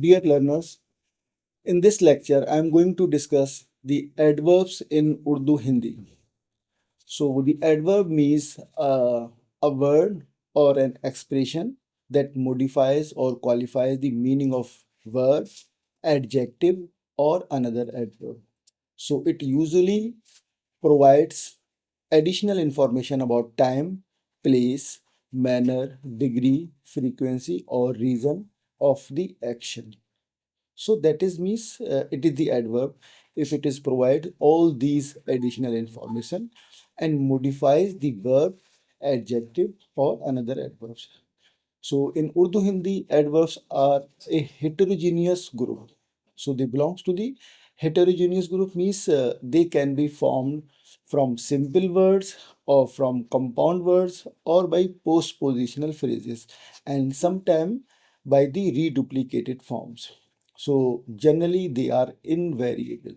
Dear learners, in this lecture, I am going to discuss the adverbs in Urdu Hindi. So, the adverb means a word or an expression that modifies or qualifies the meaning of verb, adjective, or another adverb. So, it usually provides additional information about time, place, manner, degree, frequency, or reason of the action. So that is means it is the adverb if it is provide all these additional information and modifies the verb, adjective or another adverbs. So in Urdu Hindi, adverbs are a heterogeneous group. So they belongs to the heterogeneous group means they can be formed from simple words or from compound words or by postpositional phrases and sometimes by the reduplicated forms. So generally they are invariable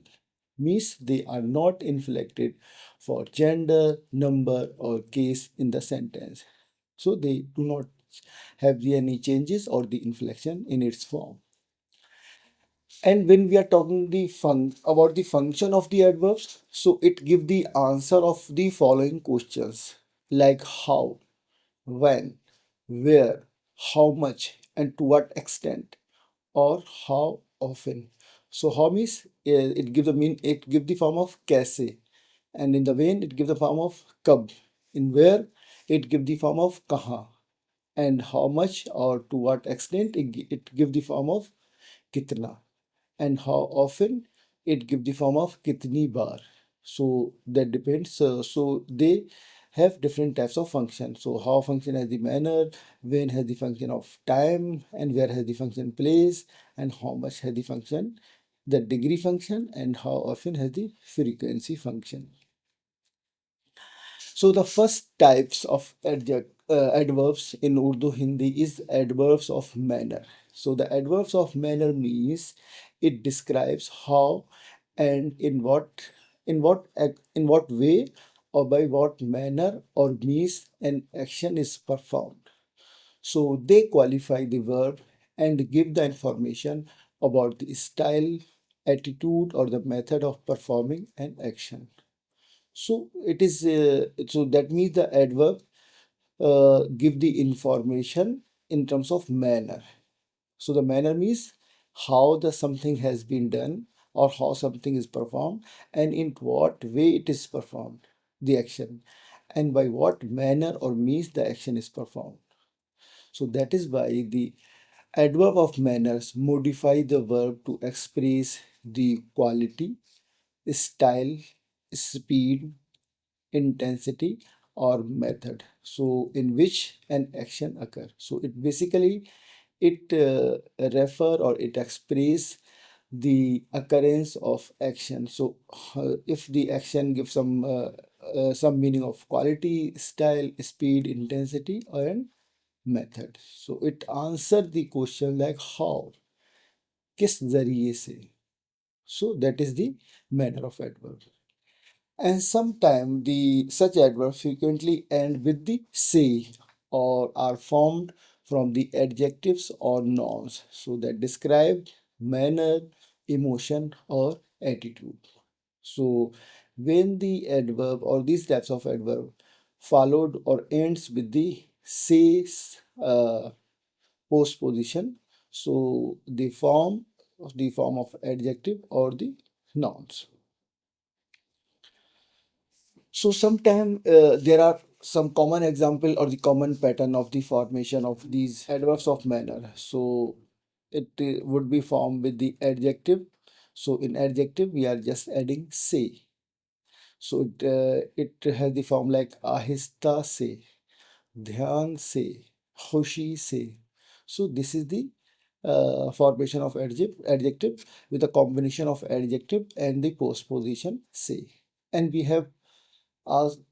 means they are not inflected for gender, number or case in the sentence. So they do not have any changes or the inflection in its form. And when we are talking about the function of the adverbs, so it give the answer of the following questions like how, when, where, how much, and to what extent, or how often. So how means it gives the mean it give the form of kaise, and in the when it give the form of kab, in where it give the form of kaha, and how much or to what extent it give the form of kitna, and how often it give the form of kitni bar. So that depends. So they have different types of function. So how function has the manner, when has the function of time, and where has the function place, and how much has the function the degree function, and how often has the frequency function. So the first types of adverbs in Urdu Hindi is adverbs of manner. So the adverbs of manner means it describes how and in what way or by what manner or means an action is performed. So they qualify the verb and give the information about the style, attitude, or the method of performing an action. So it is so that means the adverb give the information in terms of manner. So the manner means how the something has been done or how something is performed and in what way it is performed, the action, and by what manner or means the action is performed. So that is why the adverb of manners modify the verb to express the quality, style, speed, intensity or method so in which an action occur. So it basically it refer or it express the occurrence of action. So if the action gives some meaning of quality, style, speed, intensity and method, so it answer the question like how, किस जरिए से. So that is the manner of adverb. And sometimes the such adverbs frequently end with the say or are formed from the adjectives or nouns. So that describe manner, emotion, or attitude. So when the adverb or these types of adverb followed or ends with the say postposition, so the form of adjective or the nouns. So sometimes there are some common example or the common pattern of the formation of these adverbs of manner. So it would be formed with the adjective. So in adjective we are just adding se. So it has the form like ahista se, dhyan se, khushi se. So this is the formation of adjective with a combination of adjective and the postposition se. And we have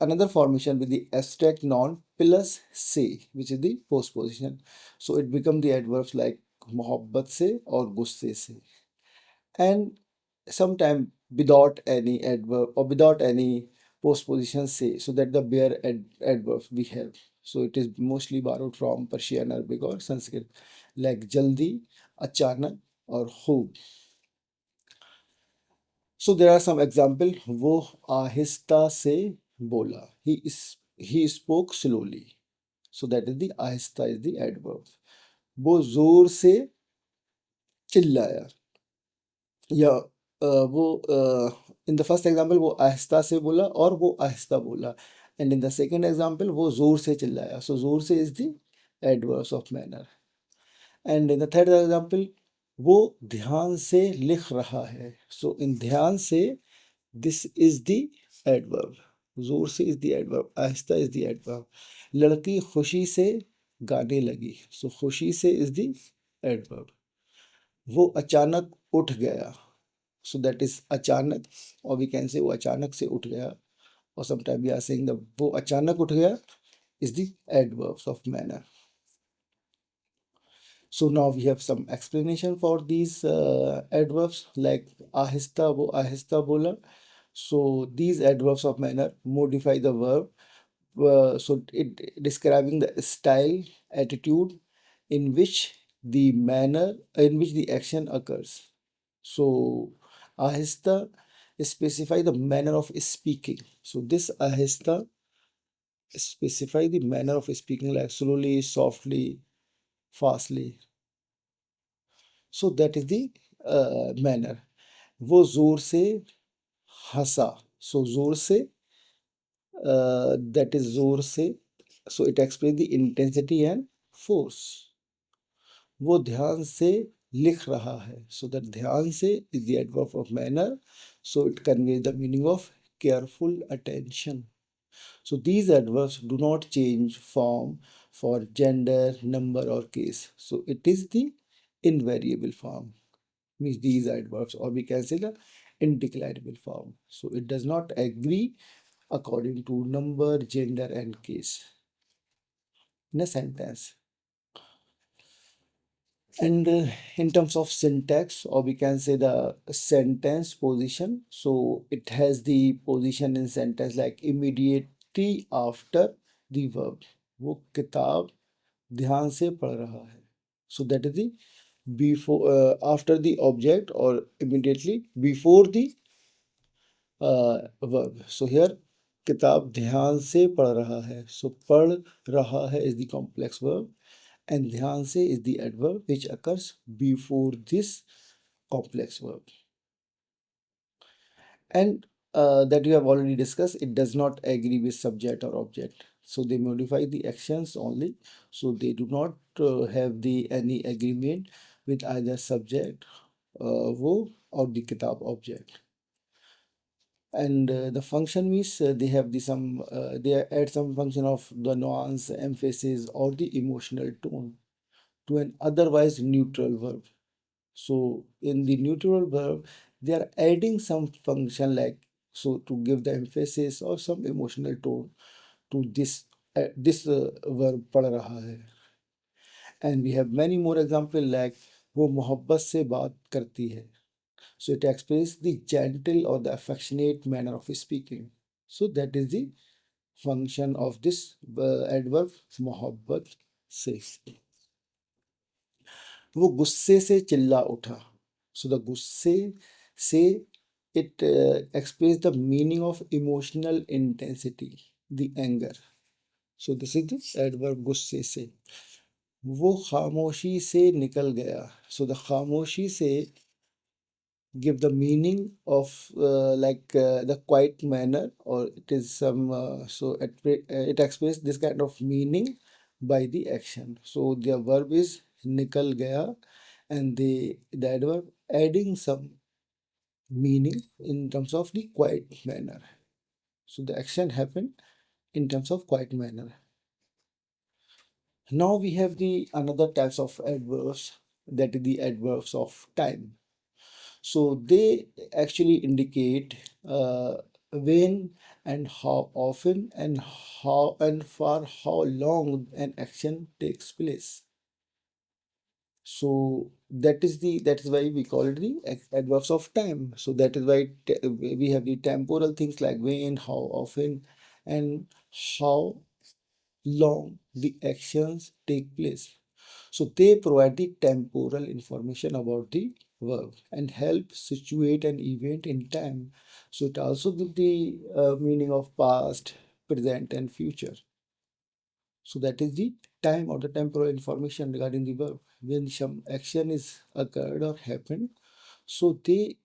another formation with the abstract noun plus se, which is the postposition. So it becomes the adverbs like mohabbat se or gusse se. And sometime without any adverb or without any postposition se, so that the bare adverbs we have. So it is mostly borrowed from Persian, Arabic or Sanskrit, like jaldi, achanak, or खूब. So there are some example. वो आहिस्ता से बोला. He spoke slowly. So that is the आहिस्ता is the adverb. वो जोर से चिल्लाया. या वो इन द फर्स्ट एग्जाम्पल वो आहिस्ता से बोला और वो आहिस्ता बोला. And in the second example वो जोर से चिल्लाया. सो जोर से is the adverbs of manner. And in the third example वो ध्यान से लिख रहा है. सो इन ध्यान से दिस इज द एडवर्ब. जोर से इज द एडवर्ब, आहिस्ता इज द एडवर्ब. लड़की खुशी से गाने लगी. सो खुशी से इज द एडवर्ब. वो अचानक उठ गया. सो दैट इज अचानक, और वी कैन से वो अचानक से उठ गया. और sometime we are saying the वो अचानक उठ गया is the adverbs of manner. So now we have some explanation for these adverbs like ahista, wo ahista bola. So these adverbs of manner modify the verb. So it describing the style, attitude in which the manner in which the action occurs. So ahista specify the manner of speaking. So this ahista specify the manner of speaking like slowly, softly, fastly. So that is the manner. वो जोर से हंसा. So जोर से that is जोर से. So it explains the intensity and force. वो ध्यान से लिख रहा है. So that ध्यान से is the adverb of manner. So it conveys the meaning of careful attention. So these adverbs do not change form for gender, number or case. So it is the invariable form. Means these adverbs, or we can say the indeclinable form. So it does not agree according to number, gender and case in a sentence. And in terms of syntax, or we can say the sentence position, so it has the position in sentence like immediately after the verb. वो किताब ध्यान से पढ़ रहा है. So that is the before, after the object or immediately before the verb. So here किताब ध्यान से पढ़ रहा है. So पढ़ रहा है is the complex verb. And ध्यान से is the adverb which occurs before this complex verb. And that you have already discussed, it does not agree with subject or object. So they modify the actions only. So they do not have the any agreement with either subject, वो or the kitab object. And the function means they have the some they add some function of the nuance, emphasis or the emotional tone to an otherwise neutral verb. So in the neutral verb, they are adding some function like so to give the emphasis or some emotional tone to this verb पढ़ रहा है. And we have many more example like वो मोहब्बत से बात करती है. So it expresses the gentle or the affectionate manner of speaking. So that is the function of this adverb मोहब्बत से. वो गुस्से से चिल्ला उठा. So the गुस्से से it expresses the meaning of emotional intensity, the anger. So this is the adverb गुस्से से. वो खामोशी से निकल गया. So the खामोशी से give the meaning of the quiet manner, or it is some it expresses this kind of meaning by the action. So the verb is nikal gaya, and the adverb adding some meaning in terms of the quiet manner. So the action happened in terms of quiet manner. Now we have the another types of adverbs, that is the adverbs of time. So they actually indicate when and how often and how and for how long an action takes place. So that is why we call it the adverbs of time. So that is why we have the temporal things like when, how often, and how long the actions take place. So they provide the temporal information about the verb and help situate an event in time. So it also gives the meaning of past, present, and future. So that is the time or the temporal information regarding the verb. When some action is occurred or happened, so they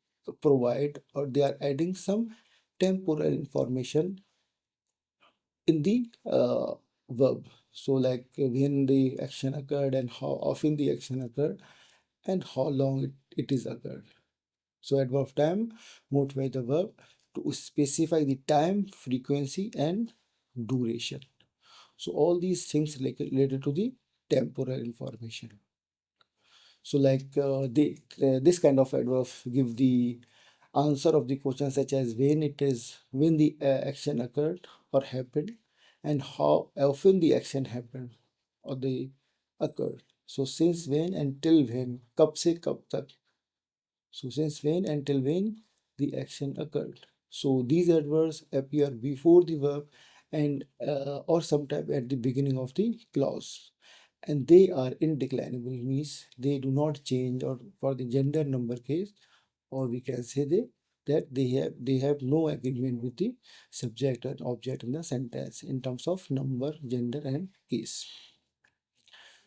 provide or they are adding some temporal information in the verb. So like when the action occurred and how often the action occurred and how long it is occurred. So adverb of time modify the verb to specify the time, frequency, and duration. So all these things related to the temporal information. So like this kind of adverb give the answer of the question such as when the action occurred or happened and how often the action happened or the occurred. So since when until when, कब से कब तक. So since when until when the action occurred. So these adverbs appear before the verb and or sometime at the beginning of the clause. And they are indeclinable, means they do not change or for the gender number case, or we can say that they have no agreement with the subject and object in the sentence in terms of number, gender, and case.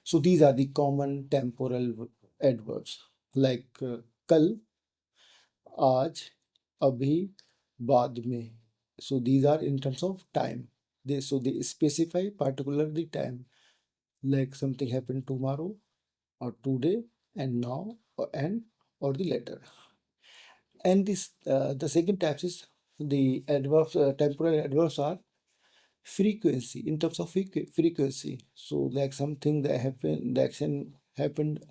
So these are the common temporal adverbs like kal, आज, अभी, बाद में. So these are in terms of time. They specify particularly time, like something happened tomorrow or today and now or the later. And this the second type is the adverbs. Temporal adverbs are frequency in terms of frequency. So like something that happened, the action happened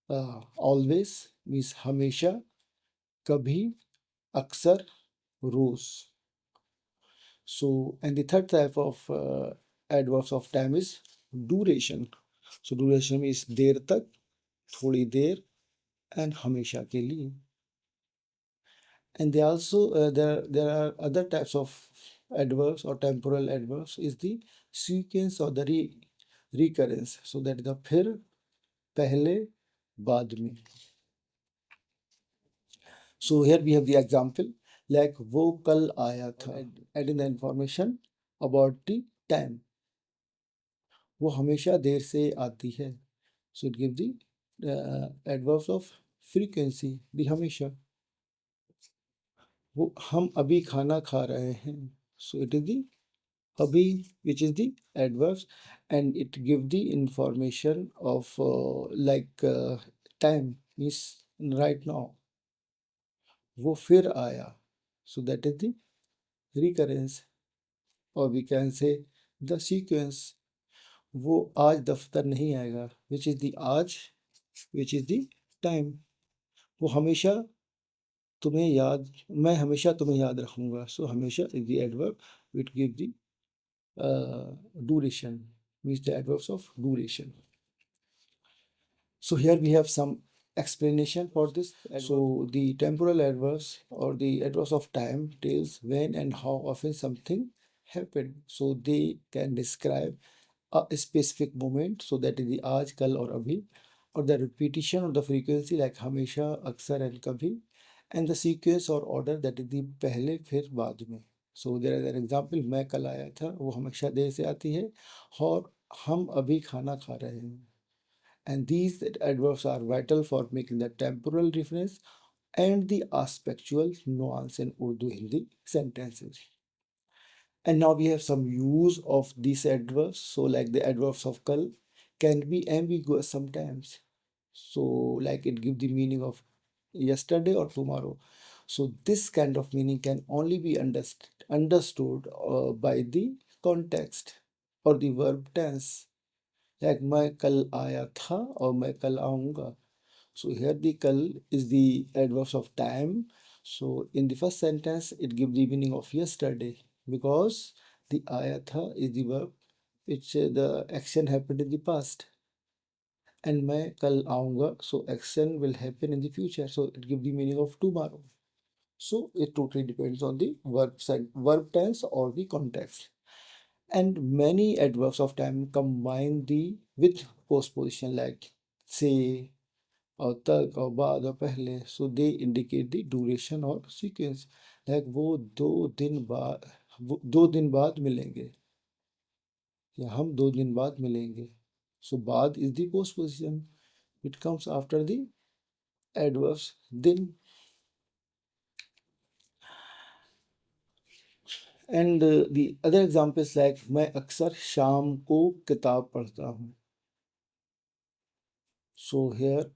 always means हमेशा, कभी, अक्सर, रोज. So, and the third type of adverbs of time is duration. So duration means देर तक, थोड़ी देर, and हमेशा के लिए. And they also there are other types of adverbs or temporal adverbs is the sequence or the recurrence. So that is the फिर, पहले, बाद में. So here we have the example like वो कल आया था, adding the information about the time. वो हमेशा देर से आती है. So it gives the adverbs of frequency, the हमेशा. वो हम अभी खाना खा रहे हैं. So it is the abhi, which is the adverbs, and it give the information of time is right now. वो फिर आया. So that is the recurrence, or we can say the sequence. वो आज दफ्तर नहीं आएगा, which is the आज, which is the time. वो हमेशा तुम्हें याद, मैं हमेशा तुम्हें याद रखूंगा. So हमेशा is the adverb which give the duration, means the adverbs of duration. So here we have some explanation for this. So the temporal adverbs or the adverbs of time tells when and how often something happened. So they can describe a specific moment. So that is the आज, कल और अभी, or the repetition or the frequency like हमेशा, अक्सर and कभी, and the sequence or order that is the पहले फिर बाद में. So there is an example, मैं कल आया था, वो हमेशा देर से आती है, और हम अभी खाना खा रहे हैं. And these adverbs are vital for making the temporal reference and the aspectual nuance in Urdu Hindi sentences. And now we have some use of these adverbs. So like the adverbs of kal can be ambiguous sometimes. So like it gives the meaning of yesterday or tomorrow. So this kind of meaning can only be understood by the context or the verb tense. Like मैं कल आया था और मैं कल आऊँगा. So here the kal is the adverbs of time. So in the first sentence, it gives the meaning of yesterday because the ayatha is the verb which the action happened in the past. And मैं कल आऊँगा, so action will happen in the future. So it gives the meaning of tomorrow. So it totally depends on the verb tense or the context. And many adverbs of time combine the with postposition like say और तक और बाद और पहले, so they indicate the duration or sequence, like वो 2 दिन बाद मिलेंगे या हम 2 दिन बाद मिलेंगे. So बाद is the postposition, it comes after the adverbs दिन. And the other examples like मैं अक्सर शाम को किताब पढ़ता हूँ. So here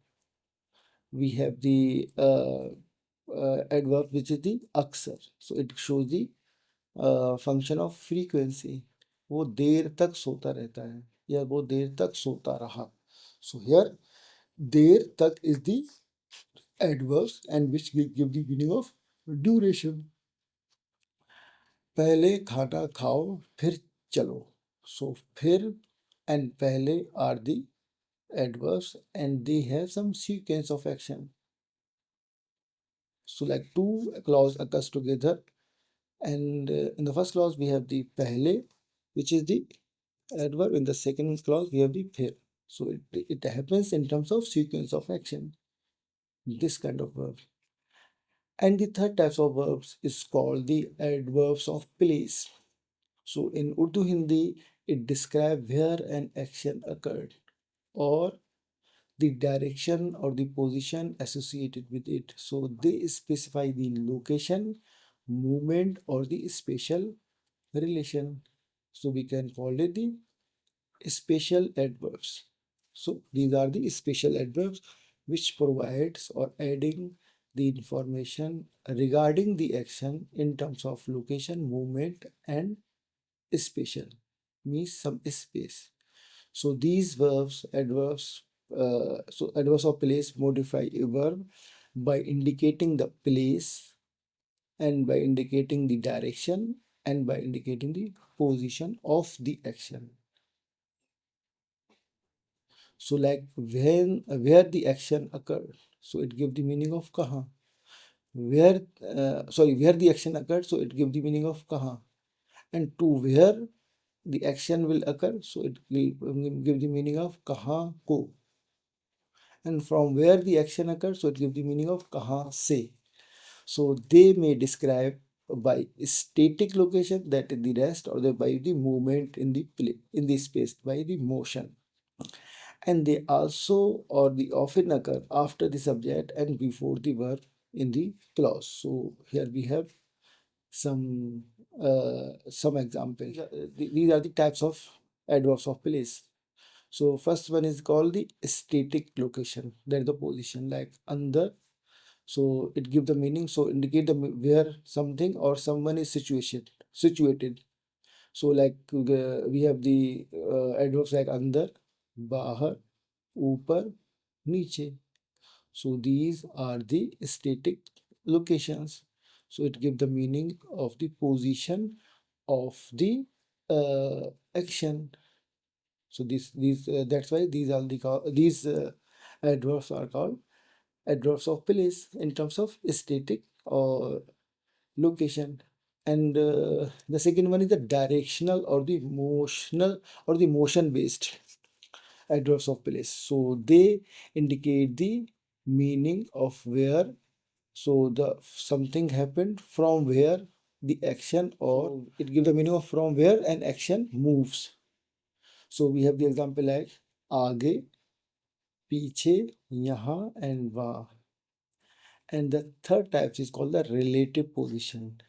we have the adverb which is the aksar. So it shows the function of frequency. वो देर तक सोता रहता है या वो देर तक सोता रहा. So here देर तक is the adverbs and which give the meaning of duration. पहले खाना खाओ फिर चलो. So फिर and पहले are the adverbs and they have some sequence of action. So like two clause occurs together, and in the first clause we have the pehle, which is the adverb. In the second clause we have the phir. So it happens in terms of sequence of action, this kind of verb. And the third types of verbs is called the adverbs of place. So in Urdu Hindi, it describes where an action occurred or the direction or the position associated with it. So they specify the location, movement, or the spatial relation. So we can call it the spatial adverbs. So these are the spatial adverbs which provides or adding the information regarding the action in terms of location, movement, and spatial, means some space. So these adverbs of place modify a verb by indicating the place and by indicating the direction and by indicating the position of the action. So like where the action occurred, so it gives the meaning of kaha. Where the action occurred, so it gives the meaning of kaha. And to where the action will occur, so it will give the meaning of kaha ko. And from where the action occurs, so it gives the meaning of kaha se. So they may describe by static location, that is the rest, or by the movement in the space, by the motion. And they also or the often occur after the subject and before the verb in the clause. So here we have some examples. These are the types of adverbs of place. So first one is called the static location, that is the position, like under. So it gives the meaning, so indicate the where something or someone is situated. So like we have the adverbs like under, bahar, upar, niche. So these are the static locations. So it gives the meaning of the position of the action. So these that's why these adverbs are called adverbs of place in terms of static or location. And the second one is the directional or the motional or the motion based adverbs of place. So they indicate the meaning of where, so the something happened from where the action, or it gives the meaning of from where an action moves. So we have the example like आगे, पीछे, यहाँ, and वहाँ. And the third type is called the relative position.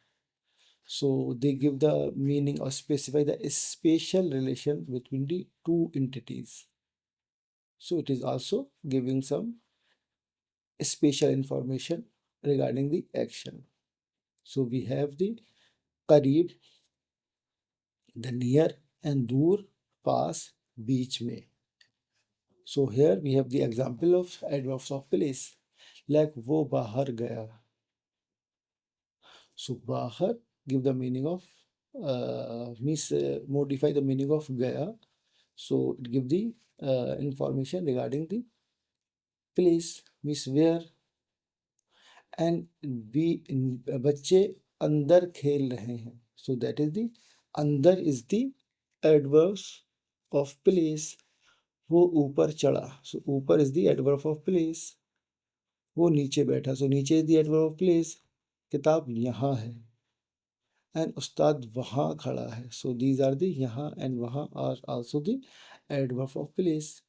So they give the meaning or specify the spatial relation between the two entities. So it is also giving some spatial information regarding the action. So we have the करीब, the near, and दूर, पास, बीच में. So here we have the example of adverbs of place, like वो बाहर गया. So बाहर give the meaning of modify the meaning of gaya. So it give the information regarding the place, means where. And बच्चे अंदर खेल रहे हैं. So that is the अंदर is the adverbs of place. वो ऊपर चढ़ा, so ऊपर is the adverb of place. वो नीचे बैठा, so नीचे is the adverb of place. किताब यहाँ है and उस्ताद वहाँ खड़ा है, so these are the यहाँ and वहाँ are also the adverb of place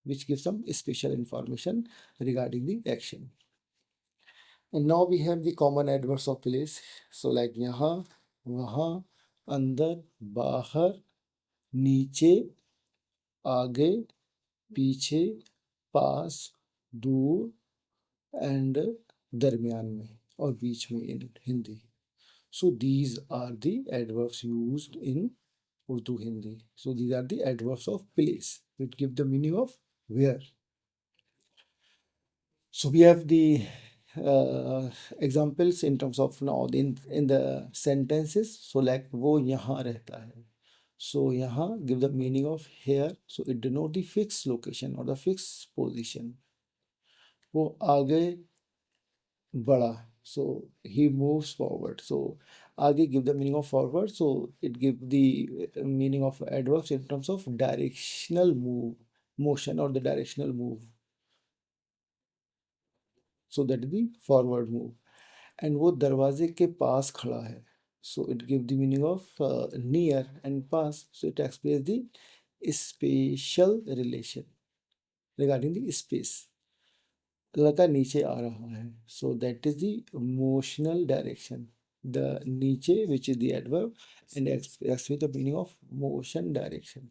which gives some special information regarding the action. And now we have the common adverbs of place, so like यहाँ, वहाँ, अंदर, बाहर, नीचे, आगे, पीछे, पास, दूर एंड दरमियान में और बीच में इन Hindi. So these are the adverbs used in Urdu Hindi. So these are the adverbs of place which give the meaning of where. So we have the examples in terms of now in the sentences. So like वो यहाँ रहता है. So यहाँ give the meaning of here. So it denote the fixed location or the fixed position. वो आगे बढ़ा. So he moves forward. So आगे give the meaning of forward. So it give the meaning of adverbs in terms of directional motion or the directional move. So that is the forward move. And वो दरवाजे के पास खड़ा है. So it give the meaning of near and pass. So it explains the spatial relation regarding the space. लड़का नीचे आ रहा है. So that is the motional direction. The नीचे which is the adverb and explains the meaning of motion direction.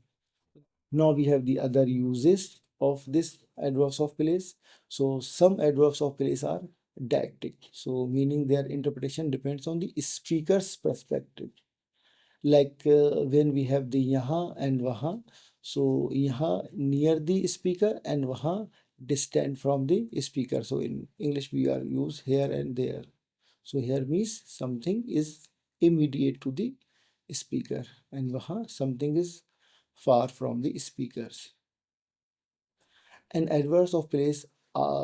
Now we have the other uses of this adverbs of place. So some adverbs of place are didactic. So meaning their interpretation depends on the speaker's perspective. Like when we have the यहाँ and वहाँ. So यहाँ near the speaker and वहाँ distant from the speaker. So in English we are use here and there. So here means something is immediate to the speaker and वहाँ something is far from the speakers. And adverbs of place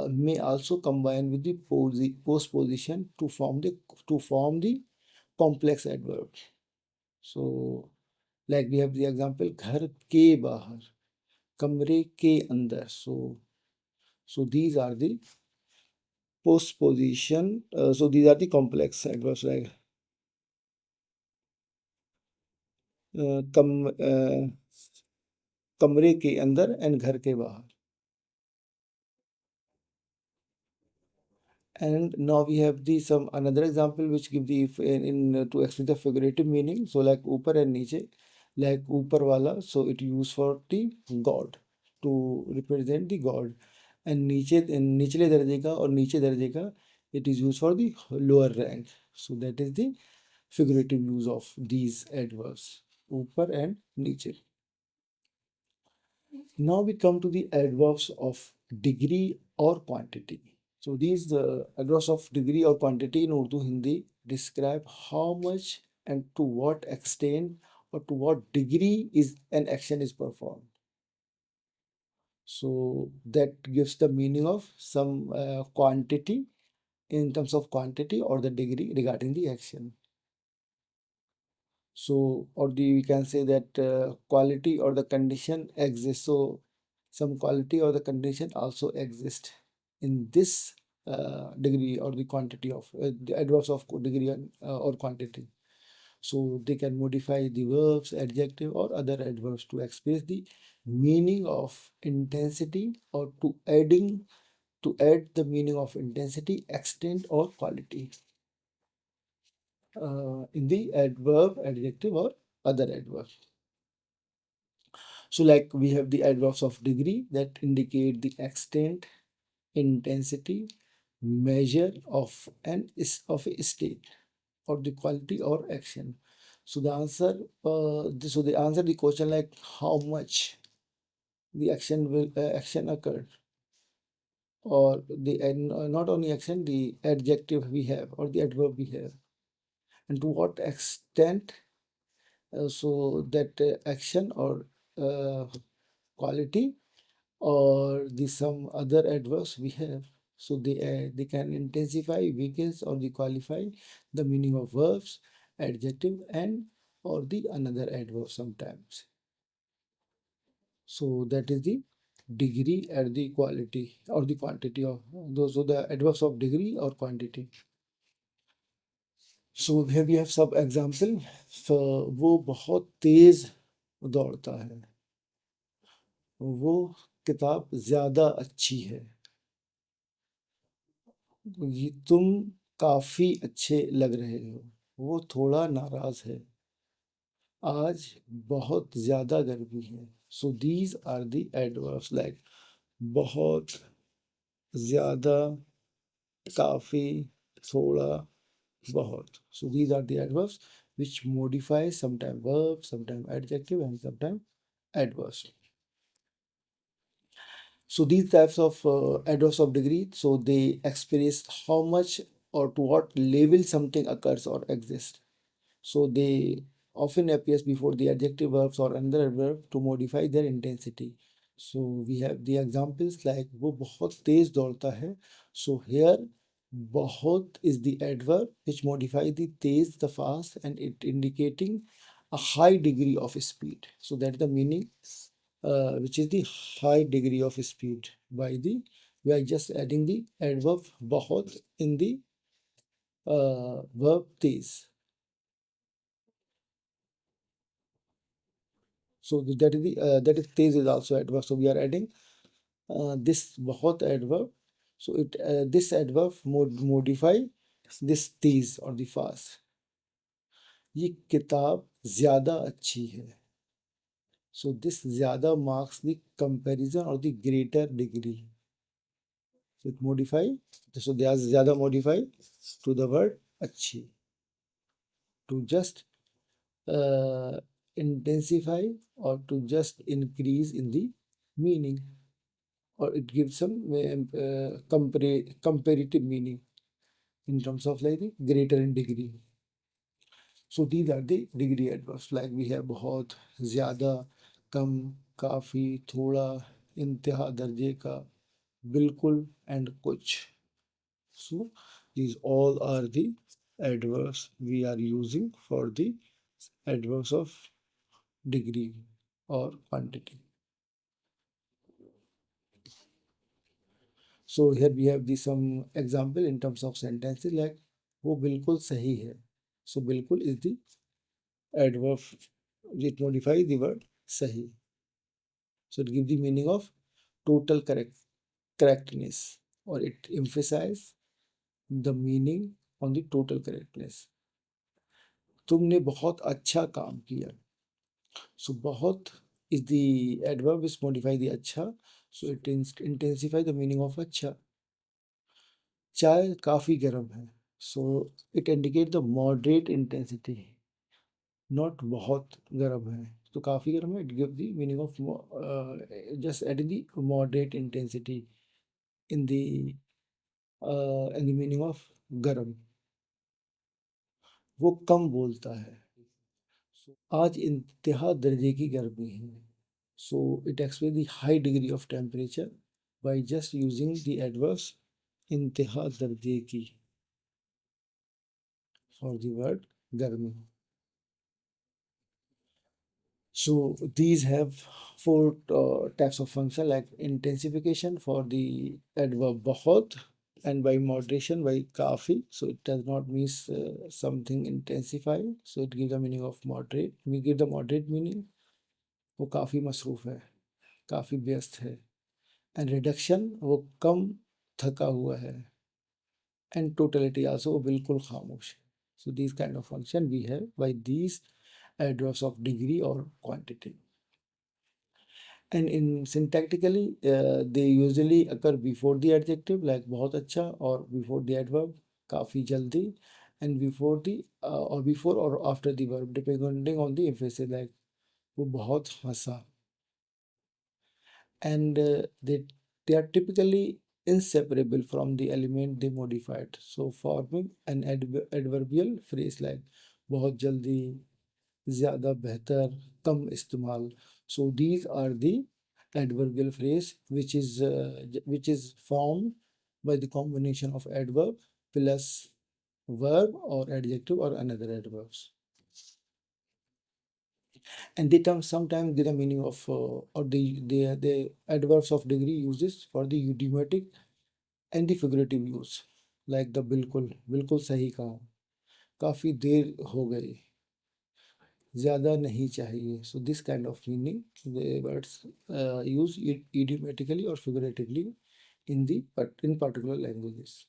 may also combine with the postposition to form the complex adverb. So like we have the example घर के बाहर, कमरे के अंदर. So these are the postposition. So these are the complex adverbs like कमरे के अंदर and घर के बाहर. And now we have the some another example which give the in to explain the figurative meaning. So like ऊपर and नीचे, like ऊपर वाला, so it used for the god to represent the god. And नीचे निचले दर्जे का और नीचे दर्जे का, it is used for the lower rank. So that is the figurative use of these adverbs, ऊपर and नीचे. Now we come to the adverbs of degree or quantity. So these adverbs of degree or quantity in Urdu Hindi describe how much and to what extent or to what degree is an action is performed. So that gives the meaning of some quantity in terms of quantity or the degree regarding the action. So or the we can say that quality or the condition exists. So some quality or the condition also exist in this degree or the quantity of the adverbs of degree or quantity. So they can modify the verbs, adjective or other adverbs to express the meaning of intensity or to add the meaning of intensity, extent or quality in the adverb, adjective or other adverbs. So like we have the adverbs of degree that indicate the extent, intensity, measure of of a state or the quality or action. So the answer, so they answer the question like how much the action occurred, or the and not only action, the adjective we have or the adverb we have, and to what extent. So that action or quality or the some other adverbs we have. So they can intensify, weakens or they qualify the meaning of verbs, adjective and or the another adverb sometimes. So that is the degree and the quality or the quantity of those are the adverbs of degree or quantity. So here we have some example. So वो बहुत तेज दौड़ता है, वो किताब ज्यादा अच्छी है, ये तुम काफी अच्छे लग रहे हो, वो थोड़ा नाराज है, आज बहुत ज्यादा गर्मी है. So these are the adverbs like बहुत, ज्यादा, काफी, थोड़ा, बहुत. So these are the adverbs which modify sometimes verb, sometimes adjective, and sometimes adverbs. So these types of adverbs of degree, so they express how much or to what level something occurs or exists. So they often appears before the adjective verbs or another adverb to modify their intensity. So we have the examples like वो बहुत तेज दौड़ता है. So here बहुत is the adverb which modify the Tej, the fast, and it indicating a high degree of speed. So that is the meaning, which is the high degree of speed. By the we are just adding the adverb बहुत in the verb Tej. So that is the that is Tej is also adverb. So we are adding this बहुत adverb. So it this adverb modify this Tej or the fast. ये किताब ज्यादा अच्छी है. So this ज्यादा marks the comparison or the greater degree. So it modify. So they are ज्यादा modify to the word अच्छी to just uh, intensify or to just increase in the meaning, or it gives some comparative meaning in terms of like the greater in degree. So these are the degree adverbs like we have बहुत, ज़्यादा, कम, काफ़ी, थोड़ा, इंतहा दर्जे का, बिल्कुल and कुछ. So these all are the adverbs we are using for the adverbs of degree or quantity. So here we have the some example in terms of sentences like वो बिल्कुल सही है. So बिल्कुल is the adverb which modifies the word sahi. So it gives the meaning of total correctness, or it emphasizes the meaning on the total correctness. तुमने बहुत अच्छा काम किया. So बहुत is the adverb which modify the अच्छा. So it intensify the meaning of अच्छा. चाय काफी गर्म है. So it indicate the moderate intensity. Not बहुत गर्म है. तो काफी गर्म है. It gives the meaning of just adding the moderate intensity in the meaning of गर्म. वो कम बोलता है. आज इंतहा दर्जे की गर्मी है. So it expresses the high degree of temperature by just using the adverbs इंतहा दर्जे की for the word गर्मी. So these have four types of function like intensification for the adverb बहुत, and by moderation by काफी. So it does not mean something intensify. So it gives the meaning of moderate. We give the moderate meaning. वो काफी मसरूफ है, काफी व्यस्त है. And reduction वो कम थका हुआ है. And totality also वो बिल्कुल खामोश है. So these kind of function we have by these adverbs of degree or quantity. And in syntactically, they usually occur before the adjective like बहुत अच्छा, or before the adverb काफी जल्दी, and before the or before or after the verb depending on the emphasis like वो बहुत हंसा. And they are typically inseparable from the element they modified, so forming an adverbial phrase like बहुत जल्दी, ज़्यादा बेहतर, कम इस्तेमाल. So these are the adverbial phrase which is formed by the combination of adverb plus verb or adjective or another adverbs. And they term sometimes the meaning of or the adverbs of degree uses for the idiomatic and the figurative use, like the बिल्कुल सही कहा, काफी देर हो गई, ज़्यादा नहीं चाहिए. So this kind of meaning the words use idiomatically or figuratively in particular languages.